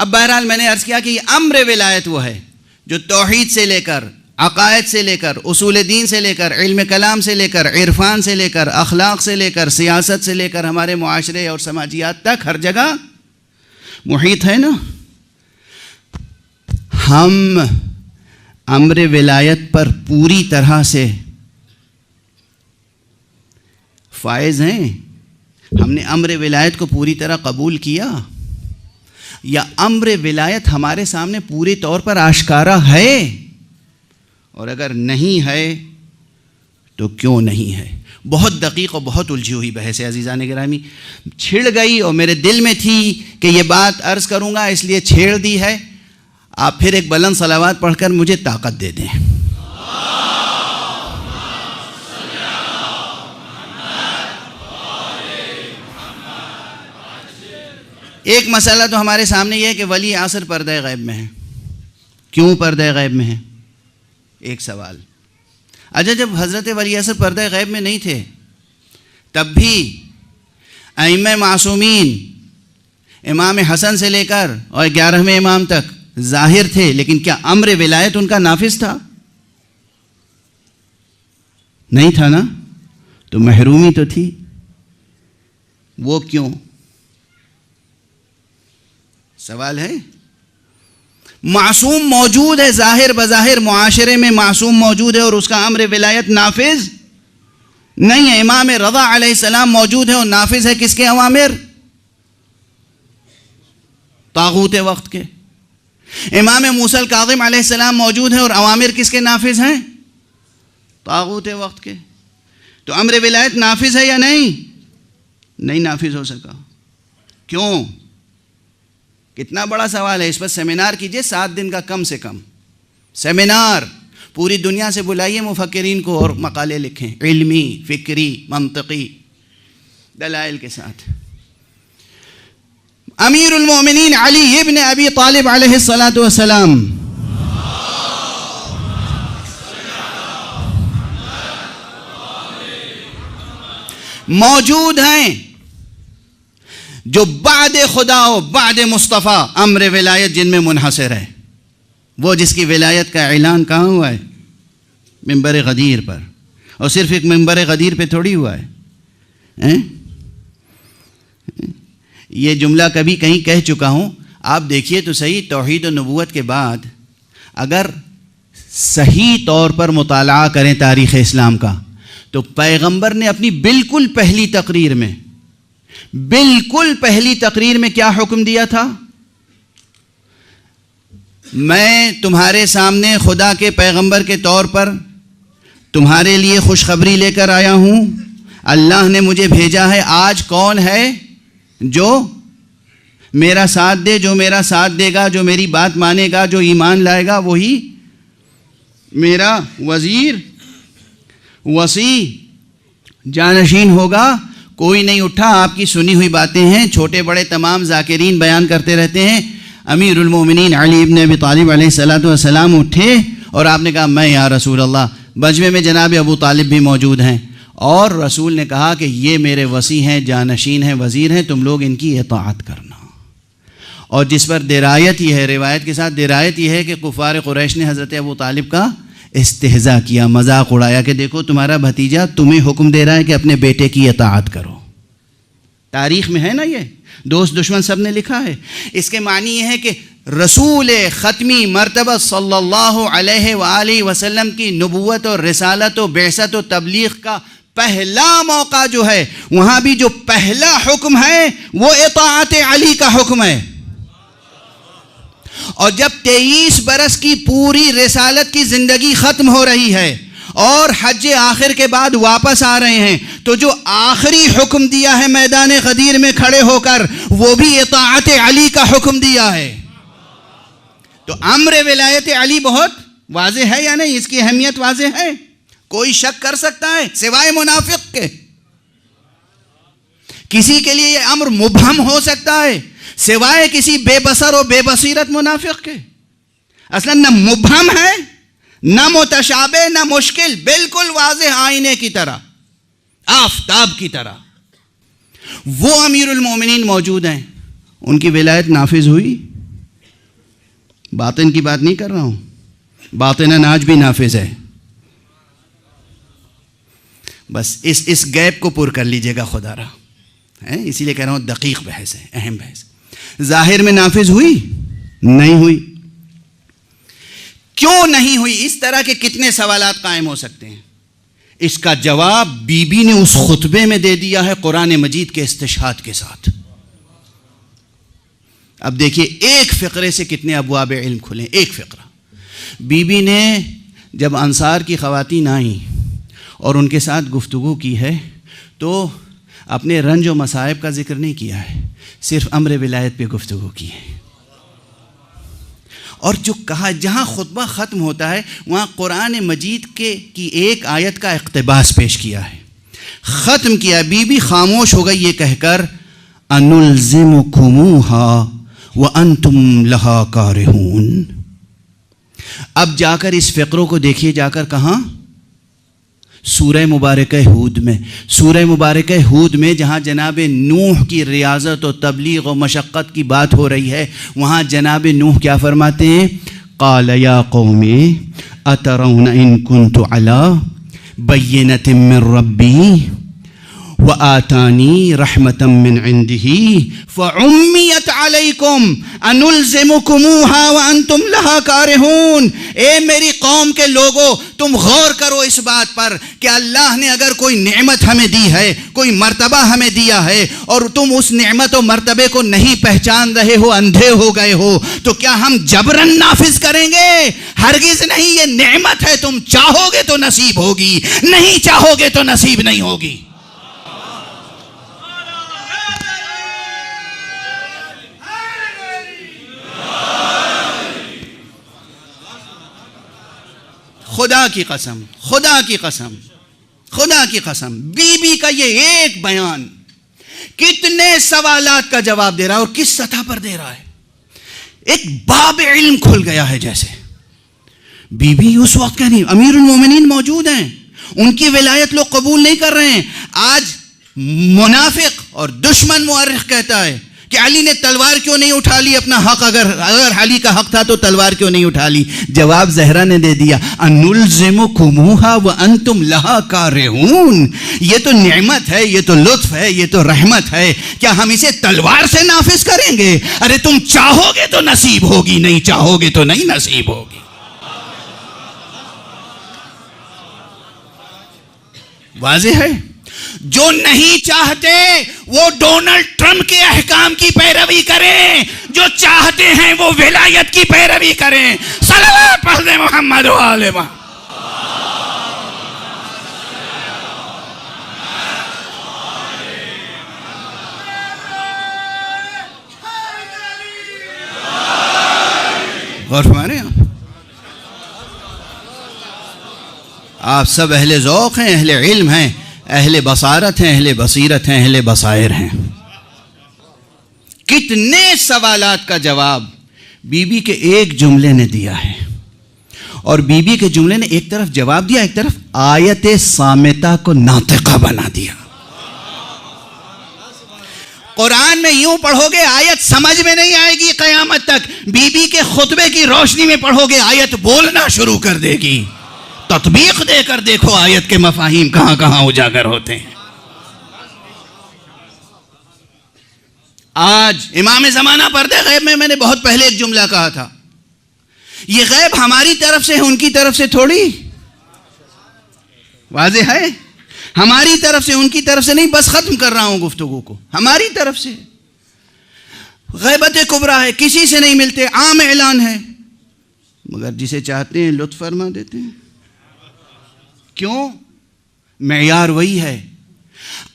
अब बहरहाल मैंने अर्ज़ किया कि ये अम्र विलायत वो है जो तौहीद से लेकर, अक़ायद से लेकर, उसूल दीन से लेकर, इल्म कलाम से लेकर, इरफान से लेकर, अखलाक से लेकर, सियासत से लेकर, हमारे मुआशरे और समाजियात तक हर जगह मुहीत है ना। हम अम्र विलायत पर पूरी तरह से फायज़ हैं। हमने अम्र विलायत को पूरी तरह कबूल किया, या अम्र विलायत हमारे सामने पूरे तौर पर आश्कारा है, और अगर नहीं है तो क्यों नहीं है। बहुत दकीक और बहुत उलझी हुई बहस है अज़ीज़ान गिरामी, छिड़ गई और मेरे दिल में थी कि ये बात अर्ज़ करूँगा, इसलिए छेड़ दी है। आप फिर एक बुलंद सलावात पढ़कर मुझे ताकत दे दें। एक मसला तो हमारे सामने ये है कि वली आसर पर्दा गैब में है। क्यों पर्दा गैब में है? एक सवाल। अच्छा, जब हज़रत वली आसर पर्दा गैब में नहीं थे तब भी अइम्मा मासूमीन इमाम हसन से लेकर और 11वें इमाम तक ज़ाहिर थे, लेकिन क्या अम्र विलायत उनका नाफिज था? नहीं था ना, तो महरूमी तो थी। वो क्यों? सवाल है। मासूम मौजूद है, ज़ाहिर बज़ाहिर मुआशरे में मासूम मौजूद है और उसका अम्र विलायत नाफिज नहीं है। इमाम रज़ा अलैहिस्सलाम मौजूद है और नाफिज है किसके अवामिर? तागूत वक्त के। इमाम मूसा काज़िम अलैहिस्सलाम मौजूद है और अवामिर किसके नाफिज हैं? तागूत वक्त के। तो अम्र विलायत नाफिज है या नहीं? नहीं नाफिज हो सका। क्यों? कितना बड़ा सवाल है। इस पर सेमिनार कीजिए 7 दिन का, कम से कम सेमिनार। पूरी दुनिया से बुलाइए मुफक्किरीन को और मकाले लिखें, इल्मी, फ़िक्री, मंतकी दलाइल के साथ। अमीरुल मोमिनीन अली इब्न अबी तालिब अलैहिस्सलातु वस्सलाम मौजूद हैं, जो बाद खुदा हो, बाद मुस्तफ़ा अम्र विलायत जिनमें मुनहसर है। वो जिसकी विलायत का ऐलान कहाँ हुआ है? मिंबर गदीर पर। और सिर्फ एक मिंबर गदीर पे थोड़ी हुआ है। ये जुमला कभी कहीं कह चुका हूँ, आप देखिए तो सही। तौहीद और नबूवत के बाद अगर सही तौर पर मुताला करें तारीख़ इस्लाम का, तो पैगंबर ने अपनी बिल्कुल पहली तकरीर में क्या हुक्म दिया था? मैं तुम्हारे सामने खुदा के पैगंबर के तौर पर तुम्हारे लिए खुशखबरी लेकर आया हूँ। अल्लाह ने मुझे भेजा है। आज कौन है जो मेरा साथ दे? जो मेरा साथ देगा, जो मेरी बात मानेगा, जो ईमान लाएगा, वही मेरा वज़ीर, वसी, जानशीन होगा। कोई नहीं उठा। आपकी सुनी हुई बातें हैं, छोटे बड़े तमाम ज़ाकिरीन बयान करते रहते हैं। अमीरुल मोमिनीन अली इब्न अबी तालिब अलैहिस्सलातु वस्सलाम उठे और आपने कहा, मैं या रसूल अल्लाह। बजमे में जनाब अबू तालिब भी मौजूद हैं, और रसूल ने कहा कि ये मेरे वसी हैं, जानशीन हैं, वज़ीर हैं, तुम लोग इनकी इताअत करना। और जिस पर दिरायत ये है, रिवायत के साथ दिरायत ये है कि कुफ़ार कुरैश ने हज़रत अबू तालिब का इस्तेहज़ा किया, मजाक उड़ाया कि देखो तुम्हारा भतीजा तुम्हें हुक्म दे रहा है कि अपने बेटे की इताअत करो। तारीख़ में है ना, ये दोस्त दुश्मन सब ने लिखा है। इसके मानी ये है कि रसूल ख़त्मी मर्तबा सल्लल्लाहु अलैहि वालैहि वसल्लम की नबूवत और रिसालत और बेअसत और तबलीग का पहला मौका जो है, वहाँ भी जो पहला हुक्म है वो इताअत अली का हुक्म है। और जब 23 बरस की पूरी रिसालत की ज़िंदगी ख़त्म हो रही है और हज आखिर के बाद वापस आ रहे हैं, तो जो आखिरी हुक्म दिया है मैदान गदीर में खड़े होकर, वो भी इताअत अली का हुक्म दिया है। तो अम्र विलायत अली बहुत वाज़े है या नहीं? इसकी अहमियत वाज़े है। कोई शक कर सकता है सिवाय मुनाफिक के? किसी के लिए यह अम्र मुबहम हो सकता है सिवाय किसी बेबसर और बेबसीरत मुनाफिक के? असल न मुबहम है, न मुतशाबे, न मुश्किल, बिल्कुल वाज़े आईने की तरह, आफताब की तरह। वो अमीरुल मोमिनीन मौजूद हैं, उनकी विलायत नाफिज हुई? बातिन की बात नहीं कर रहा हूँ, बातिनन आज भी नाफिज है। बस इस गैप को पुर कर लीजिएगा खुदारा है, इसीलिए कह रहा हूँ दकीक बहस है, अहम बहस। जाहिर में नाफिज हुई नहीं हुई, क्यों नहीं हुई? इस तरह के कितने सवालात कायम हो सकते हैं। इसका जवाब बीबी ने उस खुतबे में दे दिया है कुरान मजीद के इस्तिशहाद के साथ। अब देखिए एक फ़िक्रे से कितने अबवाब इल्म खुले। एक फ़िक्रा, बीबी ने जब अंसार की ख़वातीन आई और उनके साथ गुफ्तगू की है तो अपने रंज व मसाइब का जिक्र नहीं किया है, सिर्फ अम्र विलायत पे गुफ्तगू की है। और जो कहा, जहाँ खुतबा ख़त्म होता है वहाँ कुरान मजीद की एक आयत का इक़्तिबास पेश किया है, ख़त्म किया। बीबी खामोश हो गई ये कहकर, अनुल्ज़िमुकुमूहा व अंतुम लहा कारिहून। अब जाकर इस फ़िक्रों को देखिए, जाकर कहाँ? सूरह मुबारक हूद में। सूरह मुबारक हूद में जहाँ जनाब नूह की रियाज़त और तबलीग और मशक्क़त की बात हो रही है, वहाँ जनाब नूह क्या फरमाते हैं? क़ाल या क़ौमी अतरौन इन कुन्तु अला बय्यिनतिन मिन रब्बी व आतानी रहमतम मिन इंदिही फ़उम्मियत अलैकुम अनुल्ज़िमुकुमूहा व अंतुम लहा कारिहून। ए मेरी कौम के लोगों, तुम गौर करो इस बात पर कि अल्लाह ने अगर कोई नेमत हमें दी है, कोई मर्तबा हमें दिया है और तुम उस नेमत और मर्तबे को नहीं पहचान रहे हो, अंधे हो गए हो, तो क्या हम जबरन नाफिज करेंगे? हरगिज नहीं। ये नेमत है, तुम चाहोगे तो नसीब होगी, नहीं चाहोगे तो नसीब नहीं होगी। खुदा की कसम, खुदा की कसम, खुदा की कसम, बीबी का ये एक बयान कितने सवालात का जवाब दे रहा है और किस सतह पर दे रहा है। एक बाब इल्म खुल गया है। जैसे बीबी उस वक्त कह रही, अमीरुल मोमिनीन मौजूद हैं, उनकी विलायत लोग कबूल नहीं कर रहे हैं। आज मुनाफिक और दुश्मन मुअर्रिख कहता है कि अली ने तलवार क्यों नहीं उठा ली अपना हक, अगर अली का हक था तो तलवार क्यों नहीं उठा ली? जवाब ज़हरा ने दे दिया, अनुल्ज़िमुकुमूहा व अंतुम लहा कारिहून। ये तो नेमत है, ये तो लुत्फ है, ये तो रहमत है, क्या हम इसे तलवार से नाफिज करेंगे? अरे तुम चाहोगे तो नसीब होगी, नहीं चाहोगे तो नहीं नसीब होगी। वाज़ेह है। जो नहीं चाहते वो डोनाल्ड ट्रंप के अहकाम की पैरवी करें, जो चाहते हैं वो विलायत की पैरवी करें। सल्लल्लाहु अलैहि मोहम्मद व आले मोहम्मद। गौर फरमाएं आप सब अहले ज़ौक़ हैं, अहले इल्म हैं, अहले बसारत हैं, अहले बसीरत हैं, अहले बसायर हैं। कितने सवालात का जवाब बीबी के एक जुमले ने दिया है। और बीबी के जुमले ने एक तरफ जवाब दिया, एक तरफ आयत सामिता को नातिका बना दिया। कुरान में यूं पढ़ोगे आयत समझ में नहीं आएगी क़यामत तक, बीबी के खुतबे की रोशनी में पढ़ोगे आयत बोलना शुरू कर देगी। तत्बीक देकर देखो आयत के मफाहिम कहां कहां उजागर होते हैं। आज इमाम ज़माना पर्दे गैब में मैंने बहुत पहले एक जुमला कहा था, ये गैब हमारी तरफ से है, उनकी तरफ से थोड़ी। वाज़ेह है, हमारी तरफ से, उनकी तरफ से नहीं। बस खत्म कर रहा हूं गुफ्तगू को, हमारी तरफ से गैबत कुबरा है, किसी से नहीं मिलते, आम ऐलान है, मगर जिसे चाहते हैं लुत्फ फरमा देते हैं। क्यों? मेयार वही है।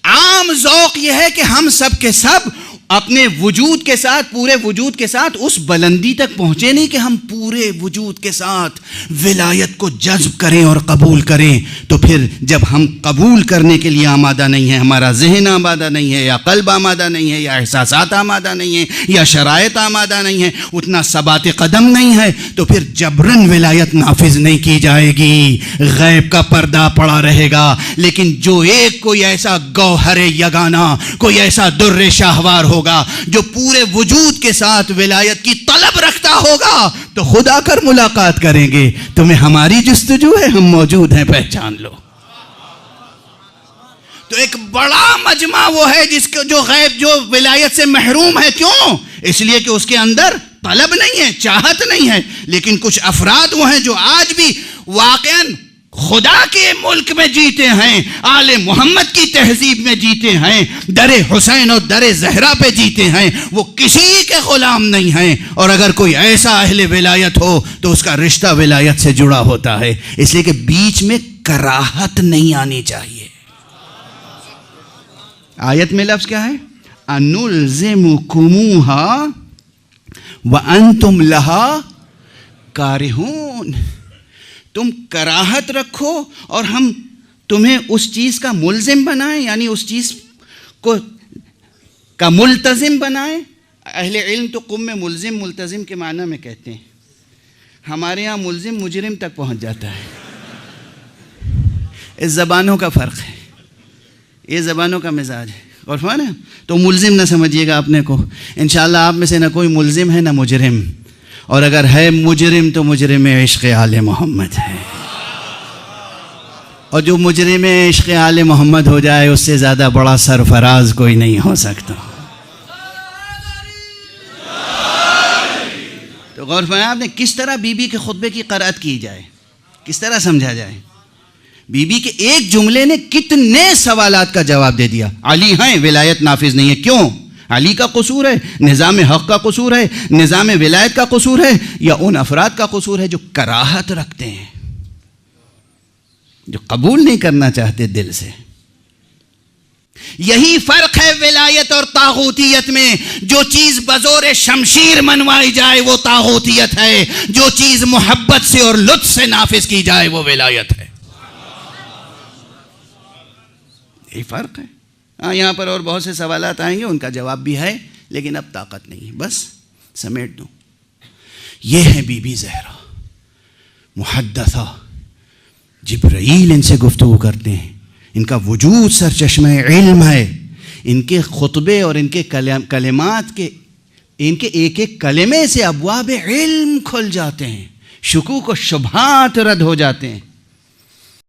आम ज़ौक़ यह है कि हम सब के सब अपने वजूद के साथ, पूरे वजूद के साथ उस बुलंदी तक पहुंचे नहीं कि हम पूरे वजूद के साथ विलायत को जज्ब करें और कबूल करें। तो फिर जब हम कबूल करने के लिए आमादा नहीं है, हमारा जहन आमादा नहीं है, या कल्ब आमादा नहीं है, या एहसासात आमादा नहीं है, या शराइत आमादा नहीं है, उतना सबात कदम नहीं है, तो फिर जबरन विलायत नाफिज नहीं की जाएगी, गैब का पर्दा पड़ा रहेगा। लेकिन जो एक कोई ऐसा गौहर यगाना, कोई ऐसा दुर्र शाहवार होगा, जो पूरे वजूद के साथ विलायत की तलब रखता होगा, तो खुद आकर मुलाकात करेंगे। तुम्हें हमारी जुस्तजू है, हम मौजूद हैं, पहचान लो। तो एक बड़ा मजमा वो है जिसको जो गैब, जो विलायत से महरूम है। क्यों? इसलिए कि उसके अंदर तलब नहीं है, चाहत नहीं है। लेकिन कुछ अफराद वो हैं जो आज भी वाकईन खुदा के मुल्क में जीते हैं, आले मोहम्मद की तहजीब में जीते हैं, दरे हुसैन और दरे जहरा पे जीते हैं। वो किसी के गुलाम नहीं हैं। और अगर कोई ऐसा अहले विलायत हो तो उसका रिश्ता विलायत से जुड़ा होता है। इसलिए कि बीच में कराहत नहीं आनी चाहिए। आयत में लफ्ज क्या है? अनुल्ज़िमुकुमूहा व अंतुम लहा कारिहून। तुम कराहत रखो और हम तुम्हें उस चीज़ का मुल्जिम बनाएं, यानी उस चीज़ को का मुल्तजिम बनाएं। अहले इल्म तो कुम में मुल्जिम मुल्तजिम के माना में कहते हैं। हमारे यहाँ मुल्जिम मुजरिम तक पहुँच जाता है। इस ज़बानों का फ़र्क है, ये ज़बानों का मिजाज है। और फरमा तो मुल्जिम ना समझिएगा अपने को। इंशाअल्लाह आप में से ना कोई मुल्जिम है ना मुजरिम, और अगर है मुजरिम तो मुजरिम इश्क़ आले मोहम्मद है। और जो मुजरिम इश्क़ आले मोहम्मद हो जाए, उससे ज़्यादा बड़ा सरफराज कोई नहीं हो सकता। तो गौर फरमाया आपने किस तरह बीबी के खुतबे की क़राअत की जाए, किस तरह समझा जाए। बीबी के एक जुमले ने कितने सवालात का जवाब दे दिया। अली हैं, विलायत नाफिज नहीं है। क्यों? अली का कसूर है, निज़ाम हक़ का कसूर है, निज़ाम विलायत का कसूर है, या उन अफराद का कसूर है जो कराहत रखते हैं, जो कबूल नहीं करना चाहते दिल से। यही फर्क है विलायत और तागूतियत में। जो चीज बजोर शमशीर मनवाई जाए वो तागूतियत है, जो चीज मोहब्बत से और लुत्फ से नाफिज की जाए वो विलायत है। यही फर्क है। हाँ, यहाँ पर और बहुत से सवालात आएंगे, उनका जवाब भी है, लेकिन अब ताकत नहीं है, बस समेट दूं। ये है बीबी ज़हरा मुहद्दसा। जिब्राईल इनसे गुफ्तगू करते हैं, इनका वजूद सरचश्मा इल्म है। इनके खुतबे और इनके कलिमात के, इनके एक एक कलिमे से अबवाब इल्म खुल जाते हैं, शुकूक व शुबहात रद्द हो जाते हैं।